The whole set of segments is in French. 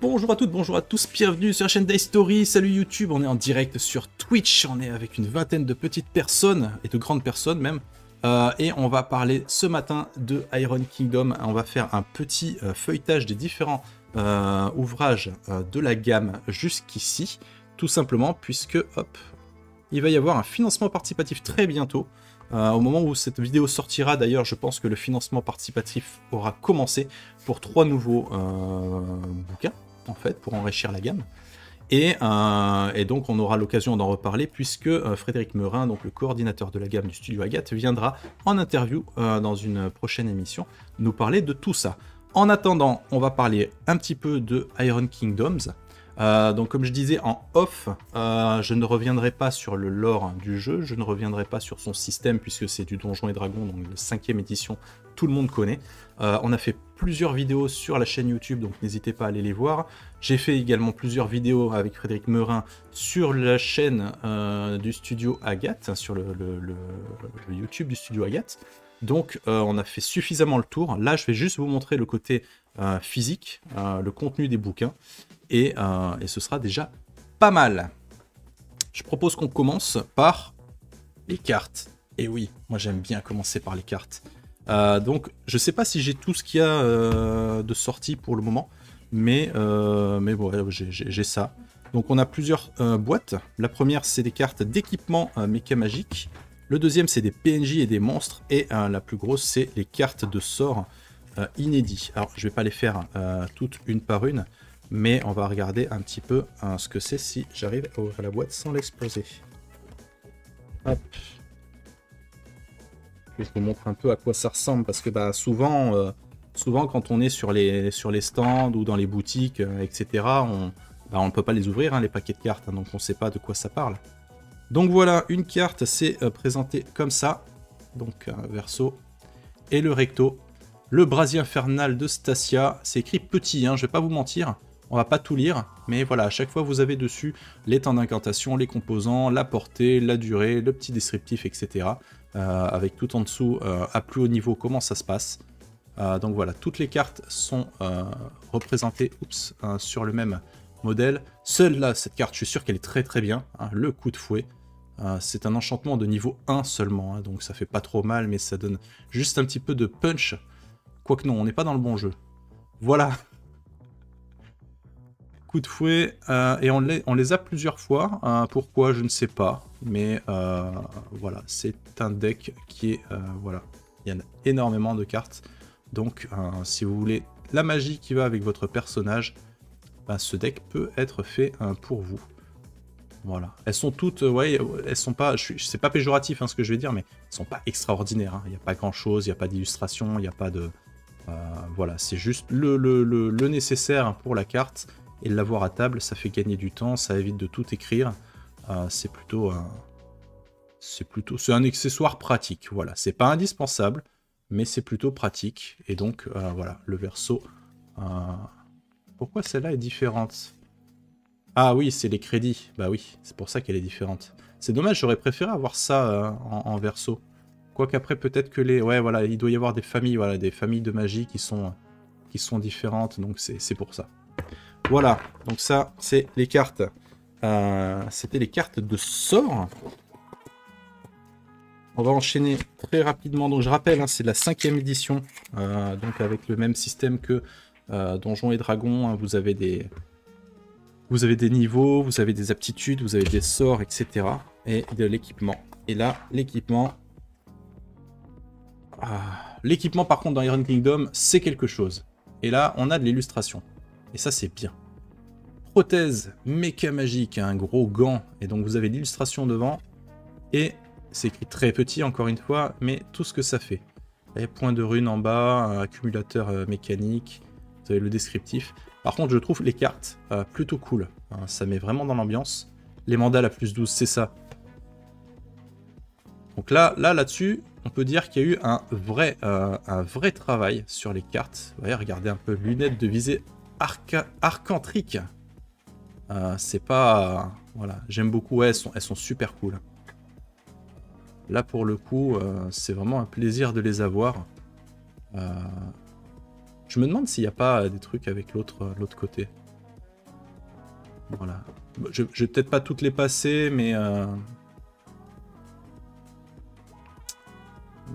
Bonjour à toutes, bonjour à tous, bienvenue sur la chaîne d'History, salut YouTube, on est en direct sur Twitch, on est avec une vingtaine de petites personnes, et de grandes personnes même, et on va parler ce matin de Iron Kingdom, on va faire un petit feuilletage des différents ouvrages de la gamme jusqu'ici, tout simplement puisque, hop, il va y avoir un financement participatif très bientôt. Au moment où cette vidéo sortira, d'ailleurs, je pense que le financement participatif aura commencé pour 3 nouveaux bouquins, en fait, pour enrichir la gamme. Et donc, on aura l'occasion d'en reparler, puisque Frédéric Meurin, donc le coordinateur de la gamme du studio Agathe, viendra en interview dans une prochaine émission nous parler de tout ça. En attendant, on va parler un petit peu de Iron Kingdoms. Donc comme je disais en off, je ne reviendrai pas sur le lore du jeu, je ne reviendrai pas sur son système puisque c'est du Donjons et Dragons, donc la 5e édition, tout le monde connaît. On a fait plusieurs vidéos sur la chaîne YouTube, donc n'hésitez pas à aller les voir. J'ai fait également plusieurs vidéos avec Frédéric Meurin sur la chaîne du studio Agathe, sur le YouTube du studio Agathe. Donc on a fait suffisamment le tour. Là je vais juste vous montrer le côté physique, le contenu des bouquins. Et ce sera déjà pas mal. Je propose qu'on commence par les cartes. Et oui, moi j'aime bien commencer par les cartes. Donc je sais pas si j'ai tout ce qu'il y a de sorti pour le moment, mais bon, j'ai ça. Donc on a plusieurs boîtes. La première c'est des cartes d'équipement méca magique. Le deuxième c'est des PNJ et des monstres. Et la plus grosse c'est les cartes de sorts inédits. Alors je vais pas les faire toutes une par une. Mais on va regarder un petit peu ce que c'est si j'arrive à ouvrir la boîte sans l'exploser. Hop. Je vous montre un peu à quoi ça ressemble parce que bah, souvent quand on est sur les stands ou dans les boutiques, etc., on ne peut pas les ouvrir, hein, les paquets de cartes, hein, donc on ne sait pas de quoi ça parle. Donc voilà, une carte, c'est présenté comme ça. Donc verso et le recto. Le brasier infernal de Stacia, c'est écrit petit, hein, je ne vais pas vous mentir. On va pas tout lire, mais voilà, à chaque fois vous avez dessus les temps d'incantation, les composants, la portée, la durée, le petit descriptif, etc. Avec tout en dessous, à plus haut niveau, comment ça se passe. Donc voilà, toutes les cartes sont représentées sur le même modèle. Seule là, cette carte, je suis sûr qu'elle est très très bien, hein, le coup de fouet. C'est un enchantement de niveau 1 seulement, hein, donc ça fait pas trop mal, mais ça donne juste un petit peu de punch. Quoique non, on n'est pas dans le bon jeu. Voilà. Coup de fouet, et on les a plusieurs fois, pourquoi je ne sais pas, mais voilà, c'est un deck qui est, voilà, il y en a énormément de cartes, donc si vous voulez la magie qui va avec votre personnage, ben, ce deck peut être fait pour vous. Voilà, elles sont toutes, ouais, elles sont pas, c'est pas péjoratif hein, ce que je vais dire, mais elles sont pas extraordinaires, hein. Il n'y a pas grand chose, il n'y a pas d'illustration, il n'y a pas de... voilà, c'est juste le nécessaire pour la carte. Et l'avoir à table, ça fait gagner du temps, ça évite de tout écrire. C'est un accessoire pratique. Voilà, c'est pas indispensable, mais c'est plutôt pratique. Et donc voilà, le verso. Pourquoi celle-là est différente? Ah oui, c'est les crédits. Bah oui, c'est pour ça qu'elle est différente. C'est dommage, j'aurais préféré avoir ça en verso. Quoique après peut-être que les, ouais voilà, il doit y avoir des familles, voilà, des familles de magie qui sont différentes, donc c'est pour ça. Voilà, donc ça, c'est les cartes. C'était les cartes de sort. On va enchaîner très rapidement. Donc je rappelle, hein, c'est la 5e édition. Donc avec le même système que Donjons et Dragons. Hein, vous avez des niveaux, vous avez des aptitudes, vous avez des sorts, etc. Et de l'équipement. Et là, l'équipement... l'équipement, par contre, dans Iron Kingdom, c'est quelque chose. Et là, on a de l'illustration. Et ça, c'est bien. Prothèse méca magique, un gros gant. Et donc, vous avez l'illustration devant. Et c'est écrit très petit, encore une fois, mais tout ce que ça fait. Et point de rune en bas, un accumulateur mécanique. Vous avez le descriptif. Par contre, je trouve les cartes plutôt cool. Hein, ça met vraiment dans l'ambiance. Les mandales à plus 12, c'est ça. Donc là-dessus, on peut dire qu'il y a eu un vrai travail sur les cartes. Vous voyez, regardez un peu, lunettes de visée arcantrique. C'est pas... voilà, j'aime beaucoup, ouais, elles sont super cool. Là, pour le coup, c'est vraiment un plaisir de les avoir. Je me demande s'il n'y a pas des trucs avec l'autre côté. Voilà. Je vais peut-être pas toutes les passer, mais...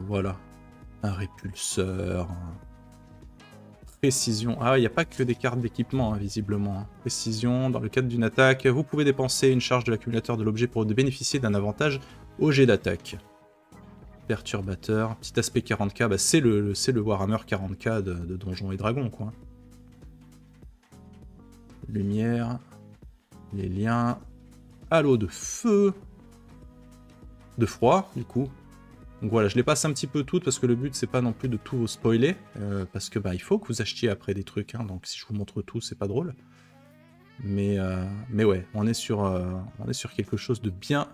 Voilà. Un répulseur. Précision. Ah, il n'y a pas que des cartes d'équipement, hein, visiblement. Précision. Dans le cadre d'une attaque, vous pouvez dépenser une charge de l'accumulateur de l'objet pour bénéficier d'un avantage au jet d'attaque. Perturbateur. Petit aspect 40k. Bah, c'est le Warhammer 40k de Donjons et Dragons, quoi. Lumière. Les liens. Halo de feu. De froid, du coup. Donc voilà, je les passe un petit peu toutes parce que le but c'est pas non plus de tout vous spoiler, parce que bah il faut que vous achetiez après des trucs, hein, donc si je vous montre tout c'est pas drôle. Mais ouais, on est sur quelque chose de bien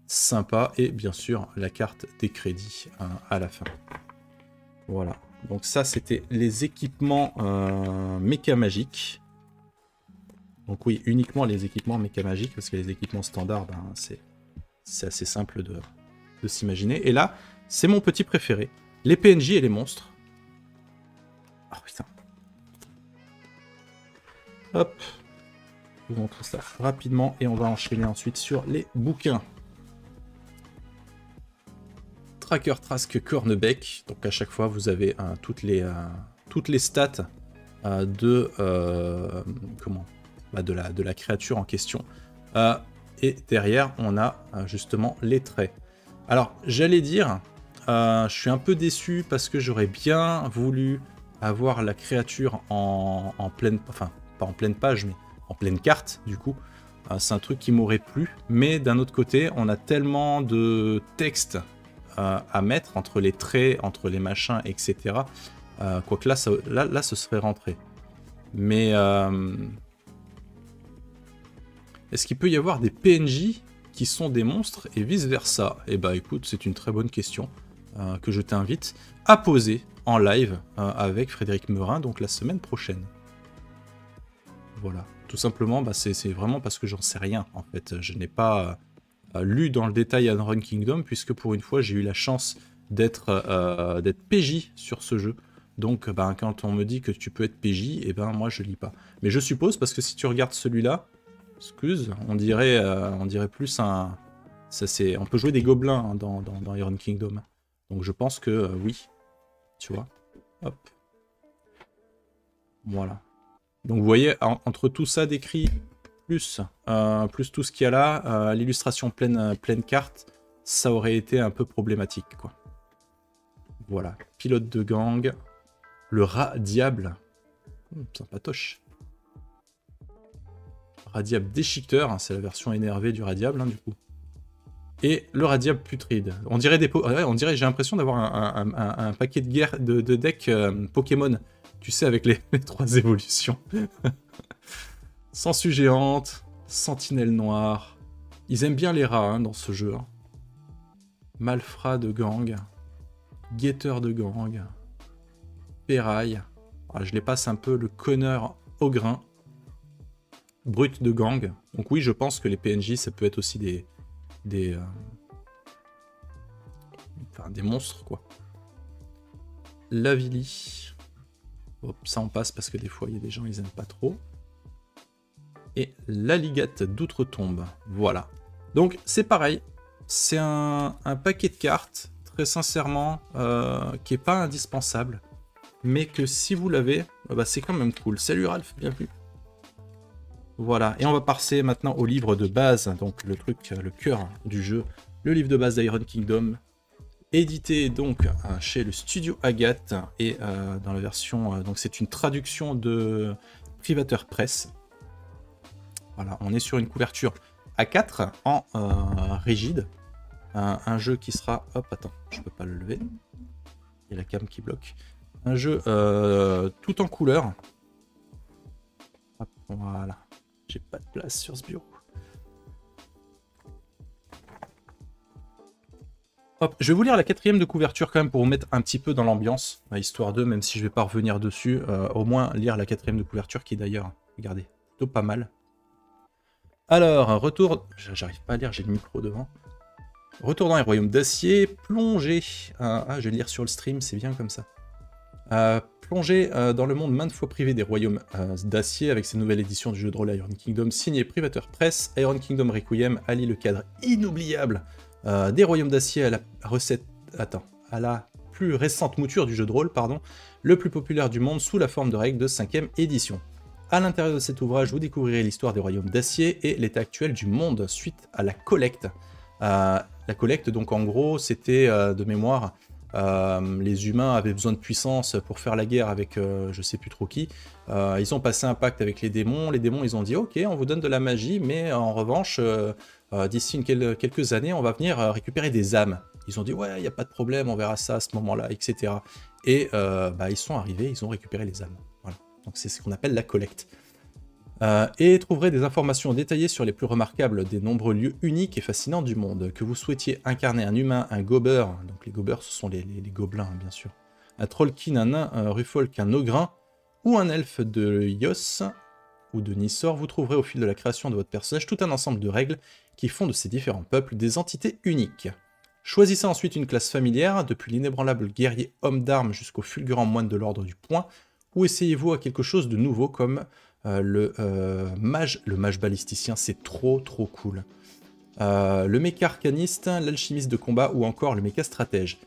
sympa et bien sûr la carte des crédits à la fin. Voilà, donc ça c'était les équipements méca magiques. Donc oui, uniquement les équipements méca magiques parce que les équipements standards, ben, c'est assez simple de s'imaginer. Et là, c'est mon petit préféré. Les PNJ et les monstres. Oh putain. Hop. Je vous montre ça rapidement et on va enchaîner ensuite sur les bouquins. Tracker Trask Cornebeck. Donc à chaque fois, vous avez toutes les stats de la créature en question. Et derrière, on a justement les traits. Alors, j'allais dire, je suis un peu déçu parce que j'aurais bien voulu avoir la créature en pleine... Enfin, pas en pleine page, mais en pleine carte, du coup. C'est un truc qui m'aurait plu. Mais d'un autre côté, on a tellement de texte à mettre entre les traits, entre les machins, etc. Quoique là, là, ce serait rentré. Mais... est-ce qu'il peut y avoir des PNJ qui sont des monstres et vice-versa? Eh bah écoute, c'est une très bonne question que je t'invite à poser en live avec Frédéric Meurin, donc la semaine prochaine. Voilà, tout simplement, bah, c'est vraiment parce que j'en sais rien, en fait. Je n'ai pas lu dans le détail Iron Kingdom, puisque pour une fois, j'ai eu la chance d'être PJ sur ce jeu. Donc, bah, quand on me dit que tu peux être PJ, eh ben moi, je lis pas. Mais je suppose, parce que si tu regardes celui-là, excuse, on dirait plus un... on peut jouer des gobelins hein, dans Iron Kingdom. Donc je pense que oui. Tu vois. Hop. Voilà. Donc vous voyez, entre tout ça décrit, plus tout ce qu'il y a là, l'illustration pleine carte, ça aurait été un peu problématique, quoi. Voilà. Pilote de gang. Le rat diable. Sympatoche. Radiable déchiqueteur, hein, c'est la version énervée du radiable, hein, du coup. Et le radiable putride. On dirait j'ai l'impression d'avoir un paquet de guerre de decks Pokémon. Tu sais, avec les 3 évolutions. Sangsue géante, sentinelle noire. Ils aiment bien les rats hein, dans ce jeu. Hein. Malfrat de gang. Guetteur de gang. Péraille. Alors, je les passe un peu le conneur au grain. Brut de gang. Donc oui, je pense que les PNJ, ça peut être aussi des monstres, quoi. Lavili. Hop, ça on passe parce que des fois, il y a des gens, ils aiment pas trop. Et l'alligate d'outre-tombe. Voilà. Donc, c'est pareil. C'est un paquet de cartes, très sincèrement, qui est pas indispensable. Mais que si vous l'avez, bah, c'est quand même cool. Salut Ralph, bienvenue. Voilà, et on va passer maintenant au livre de base, donc le truc, le cœur du jeu, le livre de base d'Iron Kingdom, édité donc chez le studio Agathe, et dans la version, donc c'est une traduction de Privateur Press. Voilà, on est sur une couverture A4 en rigide, un jeu qui sera, hop, attends, je peux pas le lever, il y a la cam qui bloque, un jeu tout en couleur, hop, voilà. J'ai pas de place sur ce bureau. Hop, je vais vous lire la 4e de couverture quand même pour vous mettre un petit peu dans l'ambiance, histoire de, même si je vais pas revenir dessus, au moins lire la 4e de couverture qui d'ailleurs, regardez, plutôt pas mal. Alors, un retour... J'arrive pas à lire, j'ai le micro devant. Retour dans les royaumes d'acier, plongée. Ah, je vais le lire sur le stream, c'est bien comme ça. Plongez dans le monde maintes fois privé des royaumes d'acier avec ces nouvelles éditions du jeu de rôle Iron Kingdom signé Privateur Press. Iron Kingdom Requiem allie le cadre inoubliable des royaumes d'acier à la recette... Attends, à la plus récente mouture du jeu de rôle, pardon, le plus populaire du monde sous la forme de règles de 5e édition. À l'intérieur de cet ouvrage, vous découvrirez l'histoire des royaumes d'acier et l'état actuel du monde suite à la collecte. La collecte, donc en gros, c'était de mémoire... les humains avaient besoin de puissance pour faire la guerre avec je sais plus trop qui. Ils ont passé un pacte avec les démons ils ont dit ok, on vous donne de la magie, mais en revanche d'ici quelques années on va venir récupérer des âmes. Ils ont dit ouais, il n'y a pas de problème, on verra ça à ce moment là, etc. Et ils sont arrivés, ils ont récupéré les âmes. Voilà. Donc c'est ce qu'on appelle la collecte. Et trouverez des informations détaillées sur les plus remarquables des nombreux lieux uniques et fascinants du monde. Que vous souhaitiez incarner un humain, un gobeur, donc les gobeurs ce sont les gobelins bien sûr, un trollkin, un nain, un rufolk, un ogrin, ou un elfe de Yos ou de Nissor, vous trouverez au fil de la création de votre personnage tout un ensemble de règles qui font de ces différents peuples des entités uniques. Choisissez ensuite une classe familière, depuis l'inébranlable guerrier homme d'armes jusqu'au fulgurant moine de l'ordre du poing, ou essayez-vous à quelque chose de nouveau comme le mage balisticien, c'est trop cool. Le méca arcaniste, l'alchimiste de combat ou encore le méca stratège.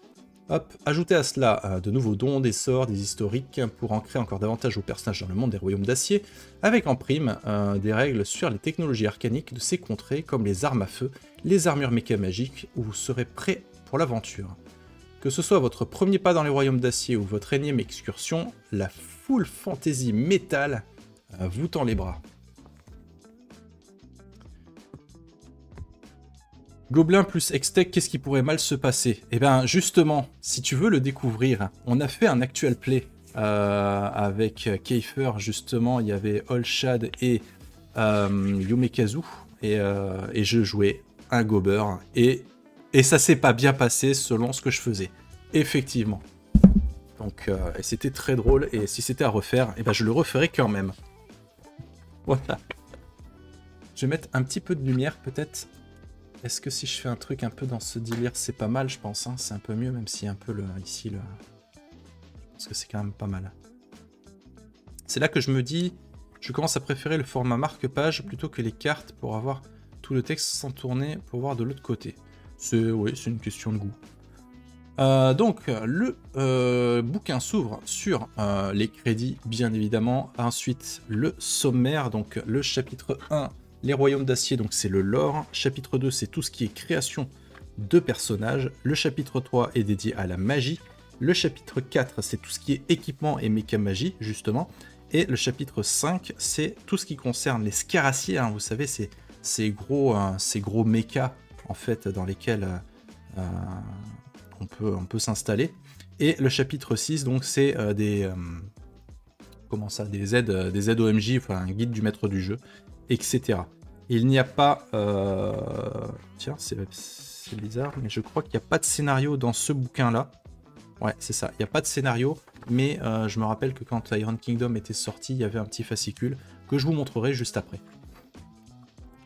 Hop, ajoutez à cela de nouveaux dons, des sorts, des historiques pour ancrer encore davantage vos personnages dans le monde des royaumes d'acier, avec en prime des règles sur les technologies arcaniques de ces contrées comme les armes à feu, les armures méca magiques où vous serez prêt pour l'aventure. Que ce soit votre premier pas dans les royaumes d'acier ou votre énième excursion, la full fantasy métal vous tend les bras. Gobelin plus Hextech, qu'est-ce qui pourrait mal se passer? Eh bien justement, si tu veux le découvrir, on a fait un actual play avec Keifer, justement, il y avait Olshad et Yomekazu, et je jouais un Gober, et ça s'est pas bien passé selon ce que je faisais, effectivement. Donc et c'était très drôle, et si c'était à refaire, eh ben, je le referais quand même. Voilà. Je vais mettre un petit peu de lumière peut-être. Est-ce que si je fais un truc un peu dans ce délire, c'est pas mal, je pense, hein, c'est un peu mieux, même si un peu ici, parce que c'est quand même pas mal. C'est là que je me dis, je commence à préférer le format marque-page plutôt que les cartes pour avoir tout le texte sans tourner pour voir de l'autre côté. Oui, c'est une question de goût. Donc, le bouquin s'ouvre sur les crédits, bien évidemment. Ensuite, le sommaire, donc le chapitre 1, les royaumes d'acier, donc c'est le lore. Chapitre 2, c'est tout ce qui est création de personnages. Le chapitre 3 est dédié à la magie. Le chapitre 4, c'est tout ce qui est équipement et méca magie, justement. Et le chapitre 5, c'est tout ce qui concerne les scaraciers, hein, vous savez, ces gros mécas, en fait, dans lesquels on peut s'installer. Et le chapitre 6, donc, c'est des aides OMJ, enfin, un guide du maître du jeu, etc. Il n'y a pas... Tiens, c'est bizarre, mais je crois qu'il n'y a pas de scénario dans ce bouquin-là. Ouais, c'est ça, il n'y a pas de scénario, mais je me rappelle que quand Iron Kingdom était sorti, il y avait un petit fascicule que je vous montrerai juste après.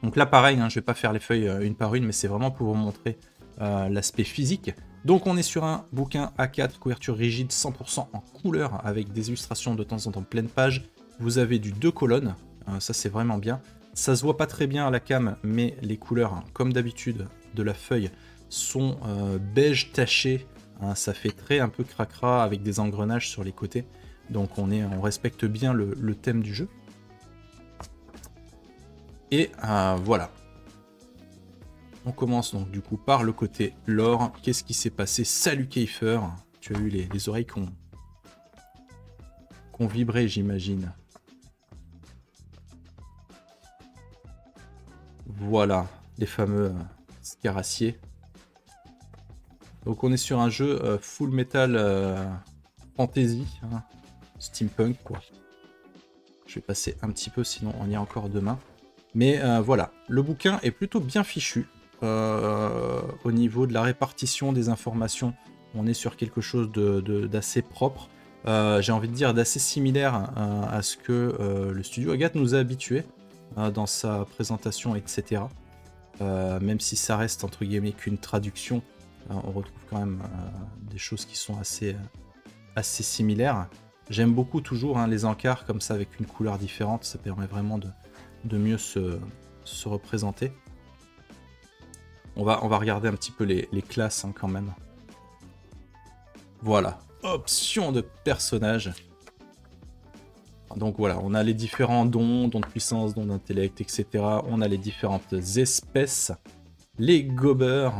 Donc là, pareil, hein, je ne vais pas faire les feuilles une par une, mais c'est vraiment pour vous montrer l'aspect physique. Donc on est sur un bouquin A4, couverture rigide, 100% en couleur, avec des illustrations de temps en temps pleine page. Vous avez du 2 colonnes, ça c'est vraiment bien. Ça se voit pas très bien à la cam, mais les couleurs, hein, comme d'habitude, de la feuille sont beige taché. Hein, ça fait très un peu cracra avec des engrenages sur les côtés. Donc on respecte bien le thème du jeu. Et voilà. On commence donc du coup par le côté lore. Qu'est-ce qui s'est passé? Salut Keifer. Tu as eu les oreilles qu'on vibré, j'imagine. Voilà, les fameux scaraciers. Donc on est sur un jeu full metal fantasy, hein, steampunk quoi. Je vais passer un petit peu, sinon on y est encore demain. Mais voilà, le bouquin est plutôt bien fichu. Au niveau de la répartition des informations, on est sur quelque chose d'assez propre. J'ai envie de dire d'assez similaire à ce que le studio Agathe nous a habitués dans sa présentation, etc. Même si ça reste entre guillemets qu'une traduction, on retrouve quand même des choses qui sont assez assez similaires. J'aime beaucoup toujours hein, les encarts comme ça avec une couleur différente, ça permet vraiment de mieux se représenter. On va regarder un petit peu les classes hein, quand même. Voilà, option de personnage. Donc voilà, on a les différents dons de puissance, dons d'intellect, etc. On a les différentes espèces, les gobbers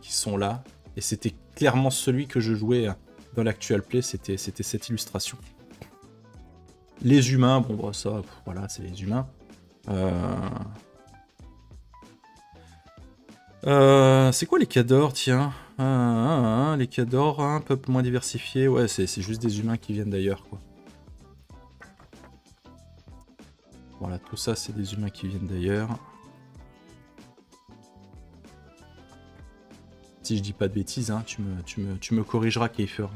qui sont là. Et c'était clairement celui que je jouais dans l'actual play, c'était cette illustration. Les humains, bon bah ça, voilà, c'est les humains. C'est quoi les cadors, tiens les cadors, un peu moins diversifiés. Ouais, c'est juste des humains qui viennent d'ailleurs, quoi. Voilà, tout ça, c'est des humains qui viennent d'ailleurs. Si je dis pas de bêtises, hein, tu me corrigeras, Keifer,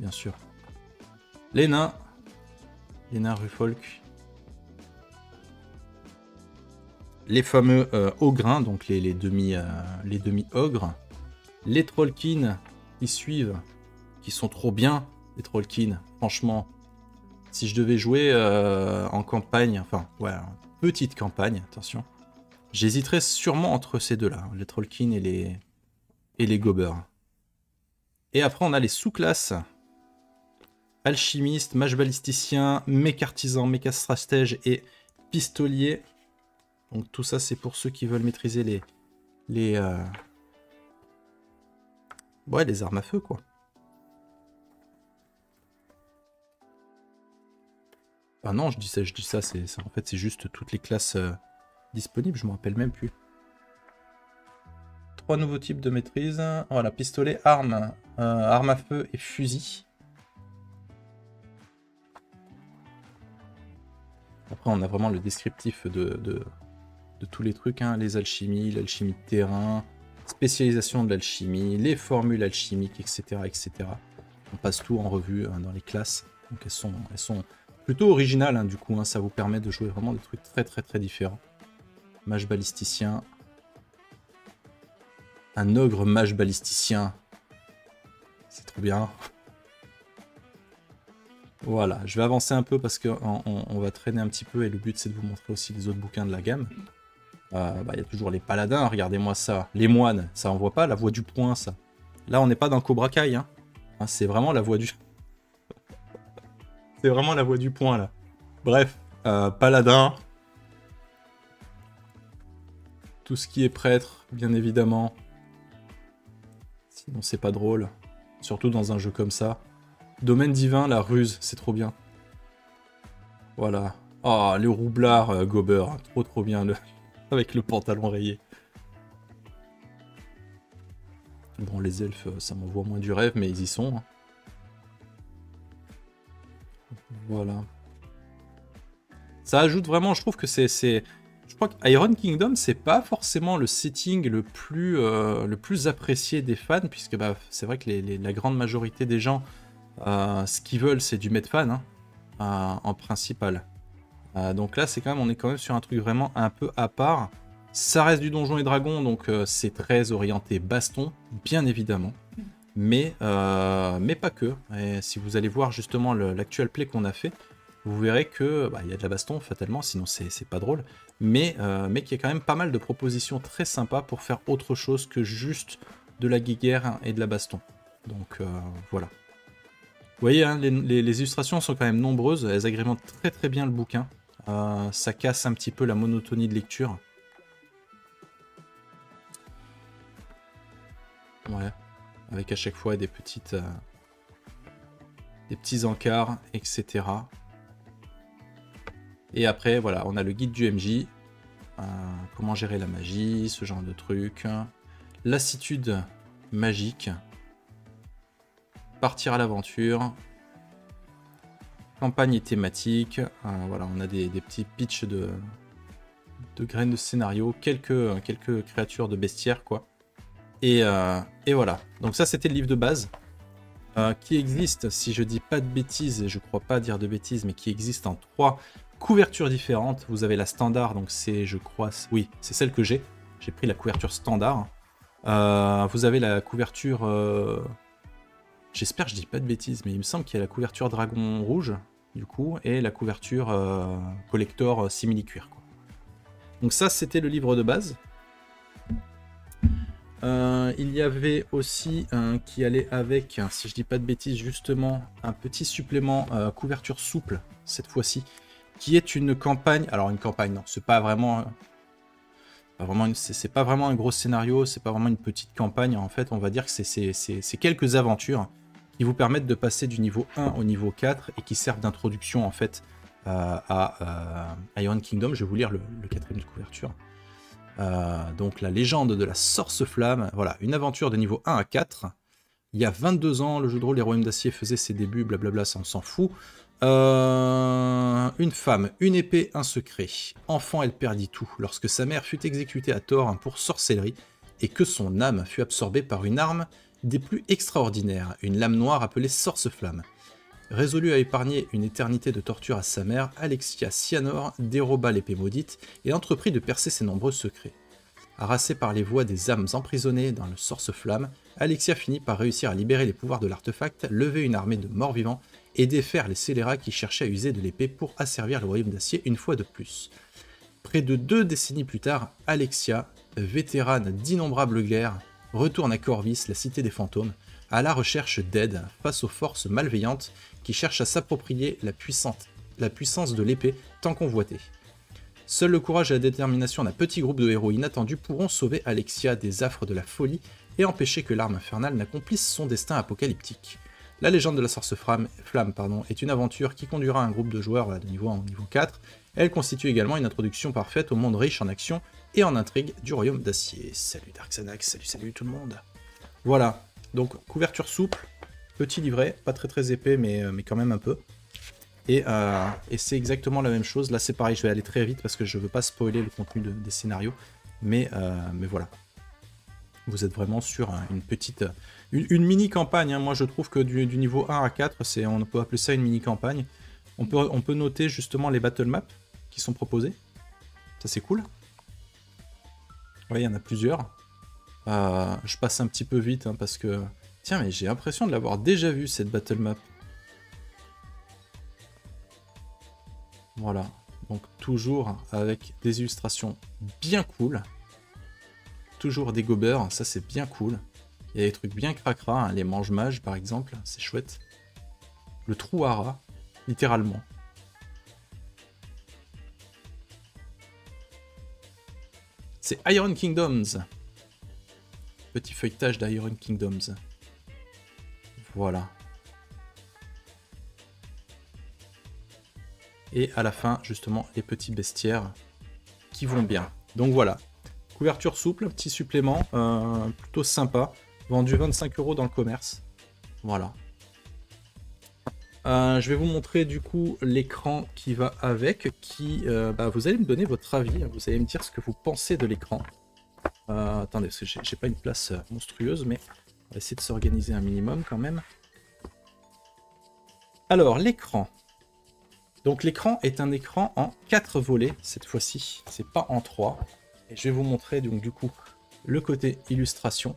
bien sûr. Les nains. Les nains Rufolk. Les fameux ogres, donc les demi-ogres. Les Trollkin qui suivent, qui sont trop bien, les Trollkin, franchement. Si je devais jouer en campagne, enfin, ouais, petite campagne, attention, j'hésiterais sûrement entre ces deux-là, les Trollkin et les Gobbers. Et après, on a les sous-classes. Alchimiste, mage balisticien, mec artisan, mec stratège et pistolier. Donc tout ça, c'est pour ceux qui veulent maîtriser les armes à feu, quoi. Ah non, je dis ça, en fait, c'est juste toutes les classes disponibles, je me rappelle même plus. 3 nouveaux types de maîtrise. Voilà, pistolet, arme, arme à feu et fusil. Après, on a vraiment le descriptif de tous les trucs, hein, les alchimies, l'alchimie de terrain, spécialisation de l'alchimie, les formules alchimiques, etc., etc. On passe tout en revue hein, dans les classes. Donc elles sont plutôt originales, hein, du coup, hein, ça vous permet de jouer vraiment des trucs très très très différents. Mage balisticien. Un ogre mage balisticien. C'est trop bien. Voilà, je vais avancer un peu parce qu'on va traîner un petit peu et le but c'est de vous montrer aussi les autres bouquins de la gamme. Y a toujours les paladins, regardez-moi ça. Les moines, ça envoie pas la voix du poing, ça. Là, on n'est pas dans Cobra Kai, hein. C'est vraiment la voix du... c'est vraiment la voix du poing, là. Bref, paladin. Tout ce qui est prêtre, bien évidemment. Sinon, c'est pas drôle. Surtout dans un jeu comme ça. Domaine divin, la ruse, c'est trop bien. Voilà. Oh, le roublard Gobber, trop bien, avec le pantalon rayé. Bon, les elfes, ça m'envoie moins du rêve, mais ils y sont. Voilà. Ça ajoute vraiment, je trouve que c'est... Je crois que Iron Kingdom, c'est pas forcément le setting le plus apprécié des fans, puisque bah, c'est vrai que la grande majorité des gens... ce qu'ils veulent, c'est du Medfan hein, en principal. Donc là, on est quand même sur un truc vraiment un peu à part. Ça reste du Donjons et Dragons, donc c'est très orienté baston, bien évidemment. Mais pas que. Et si vous allez voir justement l'actual play qu'on a fait, vous verrez que y a de la baston fatalement, sinon c'est pas drôle. Mais qu'il y a quand même pas mal de propositions très sympas pour faire autre chose que juste de la guéguerre et de la baston. Donc voilà. Vous voyez, hein, les illustrations sont quand même nombreuses, elles agrémentent très très bien le bouquin. Ça casse un petit peu la monotonie de lecture. Ouais, avec à chaque fois des petits encarts, etc. Et après, voilà, on a le guide du MJ, comment gérer la magie, ce genre de trucs. Lassitude magique. Partir à l'aventure. Campagne thématique. Voilà, on a des petits pitchs de graines de scénario. Quelques créatures de bestiaires, quoi. Et voilà. Donc ça, c'était le livre de base. Qui existe, si je dis pas de bêtises, et je crois pas dire de bêtises, mais qui existe en 3 couvertures différentes. Vous avez la standard, donc c'est, je crois, oui, c'est celle que j'ai. J'ai pris la couverture standard. Vous avez la couverture... J'espère que je dis pas de bêtises, mais il me semble qu'il y a la couverture dragon rouge, du coup, et la couverture collector simili-cuir, quoi. Donc ça, c'était le livre de base. Il y avait aussi qui allait avec, si je dis pas de bêtises, justement, un petit supplément couverture souple, cette fois-ci, qui est une campagne. Alors une campagne, non, c'est pas vraiment... c'est pas vraiment un gros scénario, c'est pas vraiment une petite campagne. En fait, on va dire que c'est quelques aventures qui vous permettent de passer du niveau 1 au niveau 4 et qui servent d'introduction en fait à Iron Kingdom. Je vais vous lire le quatrième de couverture. Donc la légende de la Sorce Flamme, voilà, une aventure de niveau 1 à 4. Il y a 22 ans, le jeu de rôle Les Royaumes d'Acier faisait ses débuts, blablabla, ça on s'en fout. Une femme, une épée, un secret. Enfant, elle perdit tout lorsque sa mère fut exécutée à tort pour sorcellerie et que son âme fut absorbée par une arme des plus extraordinaires, une lame noire appelée Sorce Flamme. Résolue à épargner une éternité de torture à sa mère, Alexia Cyanor déroba l'épée maudite et entreprit de percer ses nombreux secrets. Harassée par les voix des âmes emprisonnées dans le Sorce-Flamme, Alexia finit par réussir à libérer les pouvoirs de l'artefact, lever une armée de morts-vivants et défaire les scélérats qui cherchaient à user de l'épée pour asservir le royaume d'acier une fois de plus. Près de 2 décennies plus tard, Alexia, vétérane d'innombrables guerres, retourne à Corvus, la cité des fantômes, à la recherche d'aide face aux forces malveillantes qui cherchent à s'approprier la puissance de l'épée tant convoitée. Seul le courage et la détermination d'un petit groupe de héros inattendus pourront sauver Alexia des affres de la folie et empêcher que l'arme infernale n'accomplisse son destin apocalyptique. La légende de la Sorce Flamme est une aventure qui conduira un groupe de joueurs de niveau 1 au niveau 4. Elle constitue également une introduction parfaite au monde riche en action et en intrigue du Royaume d'Acier. Salut Darksanax, salut tout le monde. Voilà, donc couverture souple, petit livret, pas très épais mais quand même un peu. Et c'est exactement la même chose. Là c'est pareil, je vais aller très vite parce que je veux pas spoiler le contenu des scénarios. Mais voilà. Vous êtes vraiment sur une petite... Une mini-campagne. Hein. Moi je trouve que du niveau 1 à 4, on peut appeler ça une mini-campagne. On peut noter justement les battle maps qui sont proposés. Ça c'est cool. Ouais, il y en a plusieurs. Je passe un petit peu vite hein, parce que... Tiens, mais j'ai l'impression de l'avoir déjà vu cette battle map. Voilà, donc toujours avec des illustrations bien cool. Toujours des gobers, ça c'est bien cool. Il y a des trucs bien cracra, hein, les mange-mages par exemple, c'est chouette. Le trou à rat, littéralement. C'est Iron Kingdoms. Petit feuilletage d'Iron Kingdoms. Voilà. Et à la fin, justement, les petits bestiaires qui vont bien. Donc voilà. Couverture souple, petit supplément, plutôt sympa. Vendu 25 € dans le commerce. Voilà. Je vais vous montrer du coup l'écran qui va avec. Vous allez me donner votre avis. Vous allez me dire ce que vous pensez de l'écran. Attendez, parce que j'ai pas une place monstrueuse, mais on va essayer de s'organiser un minimum quand même. Alors, l'écran. Donc l'écran est un écran en 4 volets cette fois-ci, c'est pas en 3. Et je vais vous montrer donc du coup le côté illustration.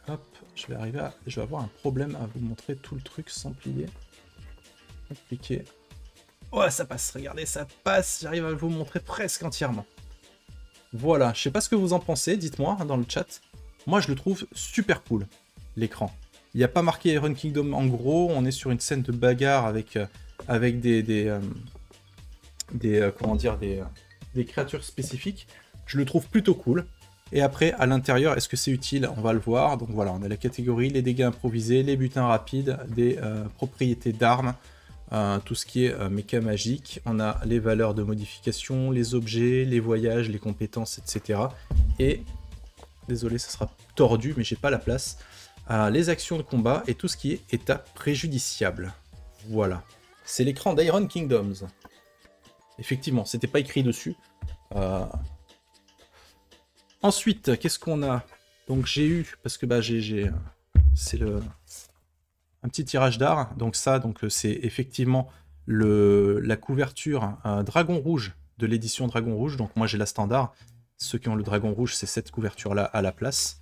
Hop, je vais avoir un problème à vous montrer tout le truc sans plier. Compliqué. Oh, ça passe, regardez, ça passe, j'arrive à vous montrer presque entièrement. Voilà, je sais pas ce que vous en pensez, dites-moi dans le chat. Moi je le trouve super cool, l'écran. Il n'y a pas marqué Iron Kingdom en gros, on est sur une scène de bagarre avec des créatures spécifiques. Je le trouve plutôt cool. Et après, à l'intérieur, est-ce que c'est utile? On va le voir. Donc voilà, on a la catégorie, les dégâts improvisés, les butins rapides, des propriétés d'armes, tout ce qui est méca magique. On a les valeurs de modification, les objets, les voyages, les compétences, etc. Et, désolé, ça sera tordu, mais j'ai pas la place. Les actions de combat et tout ce qui est état préjudiciable. Voilà. C'est l'écran d'Iron Kingdoms. Effectivement, c'était pas écrit dessus. Ensuite, qu'est-ce qu'on a? Donc j'ai eu, parce que c'est un petit tirage d'art. Donc ça, c'est effectivement la couverture Dragon Rouge de l'édition Dragon Rouge. Donc moi j'ai la standard. Ceux qui ont le Dragon Rouge, c'est cette couverture-là à la place.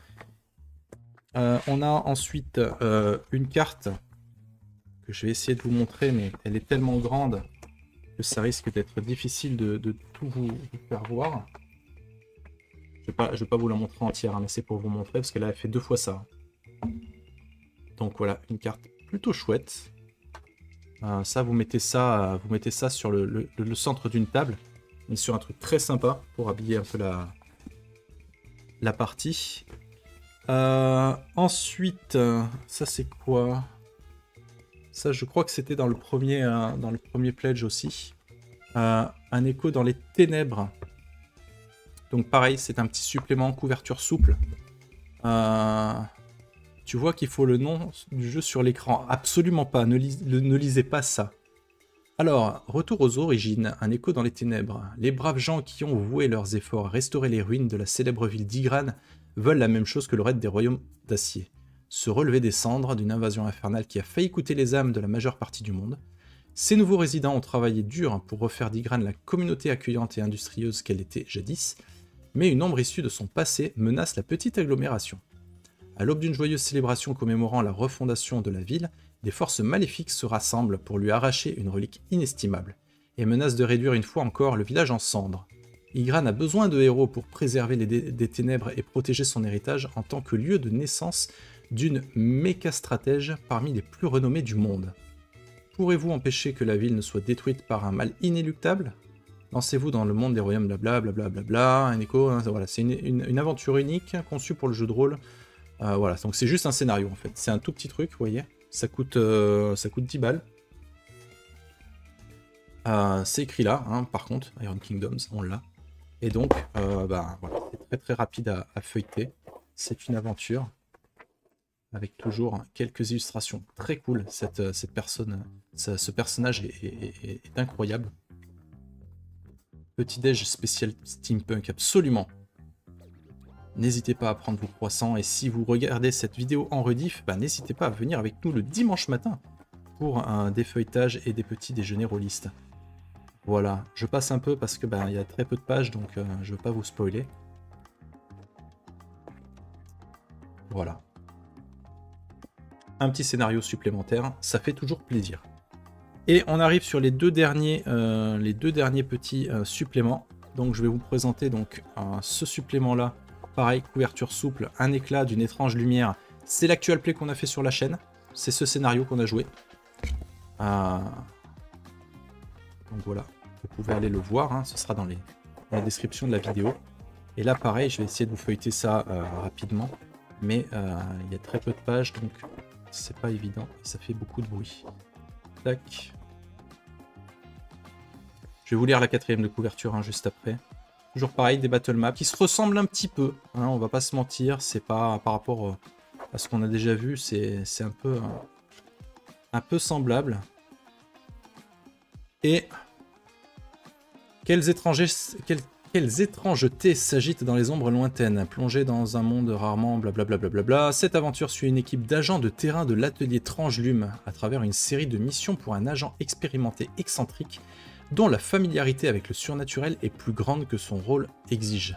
On a ensuite une carte que je vais essayer de vous montrer, mais elle est tellement grande que ça risque d'être difficile de tout vous faire voir. Je vais pas vous la montrer entière, hein, mais c'est pour vous montrer, parce que là, elle fait 2 fois ça. Donc voilà, une carte plutôt chouette. Ça, vous mettez ça sur le centre d'une table, et sur un truc très sympa pour habiller un peu la partie. Ensuite, ça c'est quoi? Ça, je crois que c'était dans le premier pledge aussi. Un écho dans les ténèbres. Donc pareil, c'est un petit supplément, couverture souple. Tu vois qu'il faut le nom du jeu sur l'écran. Absolument pas, ne lisez pas ça. Alors, retour aux origines, un écho dans les ténèbres. Les braves gens qui ont voué leurs efforts à restaurer les ruines de la célèbre ville d'Ygran veulent la même chose que le raid des royaumes d'acier. Se relever des cendres d'une invasion infernale qui a failli coûter les âmes de la majeure partie du monde. Ces nouveaux résidents ont travaillé dur pour refaire d'Ygran la communauté accueillante et industrieuse qu'elle était jadis, mais une ombre issue de son passé menace la petite agglomération. À l'aube d'une joyeuse célébration commémorant la refondation de la ville, des forces maléfiques se rassemblent pour lui arracher une relique inestimable, et menacent de réduire une fois encore le village en cendres. Ygran a besoin de héros pour préserver des ténèbres et protéger son héritage en tant que lieu de naissance d'une méca-stratège parmi les plus renommés du monde. Pourrez-vous empêcher que la ville ne soit détruite par un mal inéluctable? Lancez-vous dans le monde des royaumes, blablabla, un écho, hein, voilà, c'est une aventure unique conçue pour le jeu de rôle. Voilà, donc c'est juste un scénario en fait, c'est un tout petit truc, vous voyez, ça coûte 10 balles. C'est écrit là, hein, par contre, Iron Kingdoms, on l'a. Et donc, voilà, c'est très très rapide à feuilleter, c'est une aventure. Avec toujours quelques illustrations très cool. Cette personne, ce personnage est incroyable. Petit déj spécial steampunk, absolument. N'hésitez pas à prendre vos croissants, et si vous regardez cette vidéo en rediff, n'hésitez pas à venir avec nous le dimanche matin pour un défeuilletage et des petits déjeuners rôlistes. Voilà, je passe un peu parce que il y a très peu de pages, donc je ne veux pas vous spoiler. Voilà. Un petit scénario supplémentaire, ça fait toujours plaisir. Et on arrive sur les deux derniers petits suppléments. Donc je vais vous présenter donc ce supplément-là. Pareil, couverture souple, un éclat d'une étrange lumière. C'est l'actual play qu'on a fait sur la chaîne. C'est ce scénario qu'on a joué. Donc voilà, vous pouvez aller le voir, hein, ce sera dans la description de la vidéo. Et là pareil, je vais essayer de vous feuilleter ça rapidement. Mais il y a très peu de pages, donc c'est pas évident et ça fait beaucoup de bruit. Tac. Je vais vous lire la 4e de couverture hein, juste après. Toujours pareil, des battle maps qui se ressemblent un petit peu, hein, on va pas se mentir, c'est pas par rapport à ce qu'on a déjà vu, c'est un peu semblable. Et quelles étrangetés s'agitent dans les ombres lointaines, plongées dans un monde rarement blablabla. Cette aventure suit une équipe d'agents de terrain de l'atelier Trangelume à travers une série de missions pour un agent expérimenté excentrique dont la familiarité avec le surnaturel est plus grande que son rôle exige.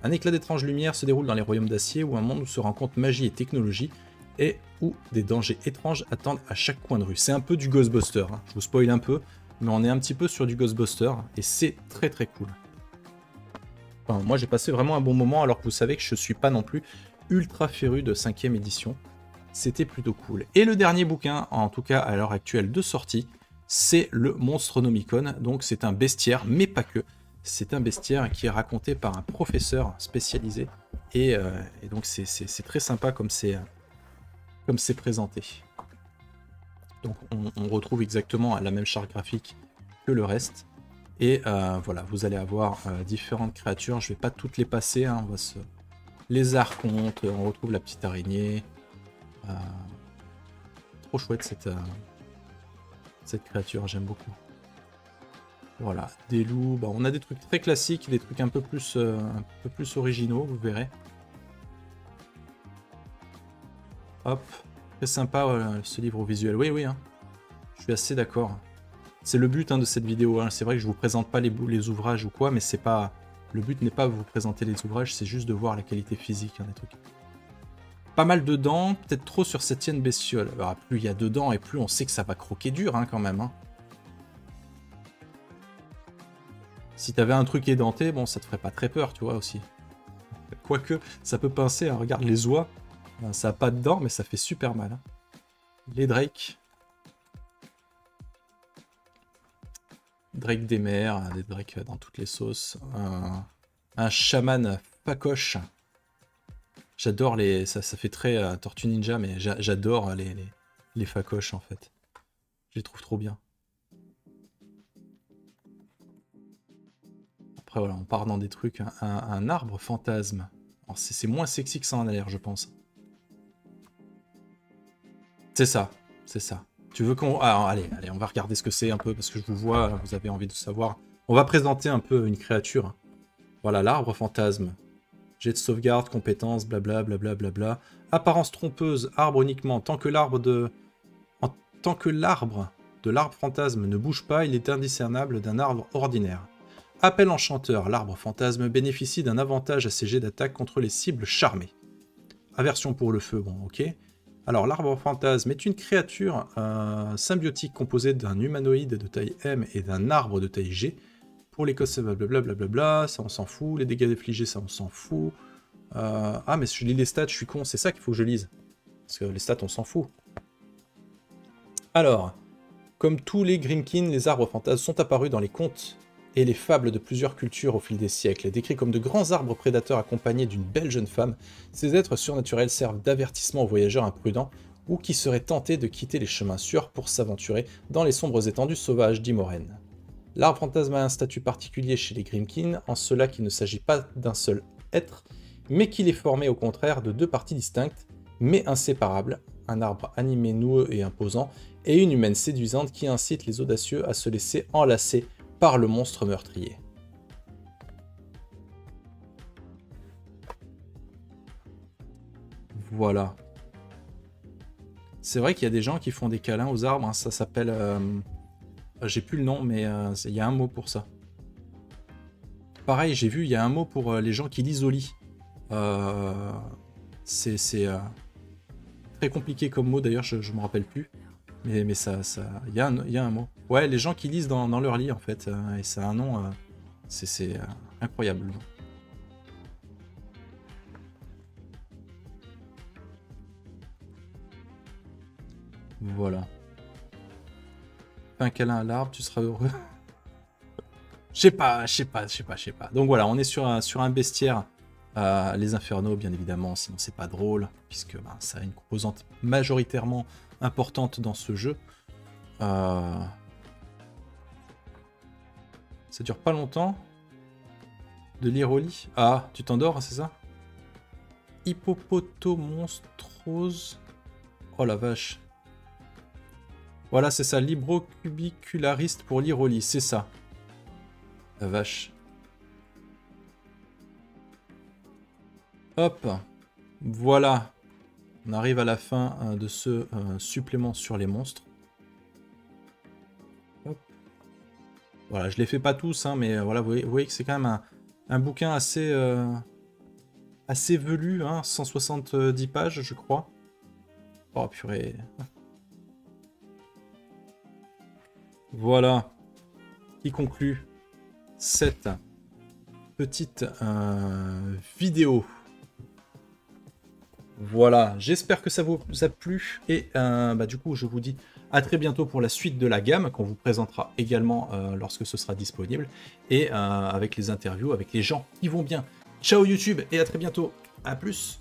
Un éclat d'étrange lumière se déroule dans les royaumes d'acier où un monde où se rencontrent magie et technologie et où des dangers étranges attendent à chaque coin de rue. C'est un peu du Ghostbuster, hein. Je vous spoil un peu, mais on est un petit peu sur du Ghostbuster et c'est très très cool. Enfin, moi j'ai passé vraiment un bon moment alors que vous savez que je suis pas non plus ultra féru de 5e édition. C'était plutôt cool. Et le dernier bouquin, en tout cas à l'heure actuelle de sortie, c'est le Monstronomicon. Donc c'est un bestiaire, mais pas que. C'est un bestiaire qui est raconté par un professeur spécialisé. Et donc c'est très sympa comme c'est présenté. Donc on retrouve exactement la même charte graphique que le reste. Et voilà, vous allez avoir différentes créatures. Je vais pas toutes les passer, hein. On va les archontes, on retrouve la petite araignée. Trop chouette cette créature, j'aime beaucoup. Voilà, des loups, on a des trucs très classiques, des trucs un peu plus originaux, vous verrez. Hop, très sympa ce livre au visuel, oui, hein. Je suis assez d'accord. C'est le but de cette vidéo. Hein. C'est vrai que je vous présente pas les ouvrages ou quoi, mais c'est pas... Le but n'est pas de vous présenter les ouvrages, c'est juste de voir la qualité physique des trucs. Pas mal de dents, peut-être trop sur cette tienne bestiole. Alors, plus il y a de dents et plus on sait que ça va croquer dur quand même. Hein. Si t'avais un truc édenté, bon, ça te ferait pas très peur, tu vois, aussi. Quoique, ça peut pincer, hein. Regarde les oies. Ça a pas de dents, mais ça fait super mal. Hein. Les Drake. Drake des mers, des Drake dans toutes les sauces. Un chaman facoche. J'adore les... Ça fait très Tortue Ninja, mais j'adore les facoches, en fait. Je les trouve trop bien. Après, voilà, on part dans des trucs. Un arbre fantasme. C'est moins sexy que ça en a l'air, je pense. C'est ça, c'est ça. Tu veux qu'on... Alors, allez, on va regarder ce que c'est un peu, parce que je vous vois, vous avez envie de savoir. On va présenter un peu une créature. Voilà, l'arbre fantasme. Jet de sauvegarde, compétences, blabla, blablabla. Apparence trompeuse, arbre uniquement. Tant que l'arbre de l'arbre fantasme ne bouge pas, il est indiscernable d'un arbre ordinaire. Appel enchanteur, l'arbre fantasme bénéficie d'un avantage à ses jets d'attaque contre les cibles charmées. Aversion pour le feu, bon, ok. Alors, l'arbre fantasme est une créature symbiotique composée d'un humanoïde de taille M et d'un arbre de taille G. Pour les costes, blablabla, ça on s'en fout. Les dégâts infligés, ça on s'en fout. Ah, mais je lis les stats, je suis con, c'est ça qu'il faut que je lise. Parce que les stats, on s'en fout. Alors, comme tous les Grimkin, les arbres fantasmes sont apparus dans les contes et les fables de plusieurs cultures au fil des siècles. Décrits comme de grands arbres prédateurs accompagnés d'une belle jeune femme, ces êtres surnaturels servent d'avertissement aux voyageurs imprudents ou qui seraient tentés de quitter les chemins sûrs pour s'aventurer dans les sombres étendues sauvages d'Imoren. L'arbre fantasme a un statut particulier chez les Grimkin, en cela qu'il ne s'agit pas d'un seul être, mais qu'il est formé au contraire de deux parties distinctes, mais inséparables, un arbre animé noueux et imposant, et une humaine séduisante qui incite les audacieux à se laisser enlacer par le monstre meurtrier. Voilà. C'est vrai qu'il y a des gens qui font des câlins aux arbres, hein, ça s'appelle... j'ai plus le nom, mais il y a un mot pour ça. Pareil, j'ai vu, il y a un mot pour les gens qui lisent au lit. C'est très compliqué comme mot, d'ailleurs, je me rappelle plus. Mais ça, il y a un mot. Ouais, les gens qui lisent dans leur lit, en fait. Et ça a un nom... c'est incroyable. Voilà. Fais un câlin à l'arbre, tu seras heureux. Je sais pas. Donc voilà, on est sur un bestiaire. Les infernaux, bien évidemment, sinon c'est pas drôle, puisque ça a une composante majoritairement importante dans ce jeu. Ça dure pas longtemps de lire au lit. Ah, tu t'endors, c'est ça? Hippopotomonstrose. Oh la vache. Voilà, c'est ça, librocubiculariste pour lire au lit, c'est ça. La vache. Hop, voilà. On arrive à la fin de ce supplément sur les monstres. Hop. Voilà, je les fais pas tous, hein, mais voilà, vous voyez que c'est quand même un bouquin assez velu, hein, 170 pages, je crois. Oh purée. Voilà, qui conclut cette petite vidéo. Voilà, j'espère que ça vous a plu et du coup je vous dis à très bientôt pour la suite de la gamme qu'on vous présentera également lorsque ce sera disponible et avec les interviews avec les gens qui vont bien. Ciao YouTube et à très bientôt, à plus.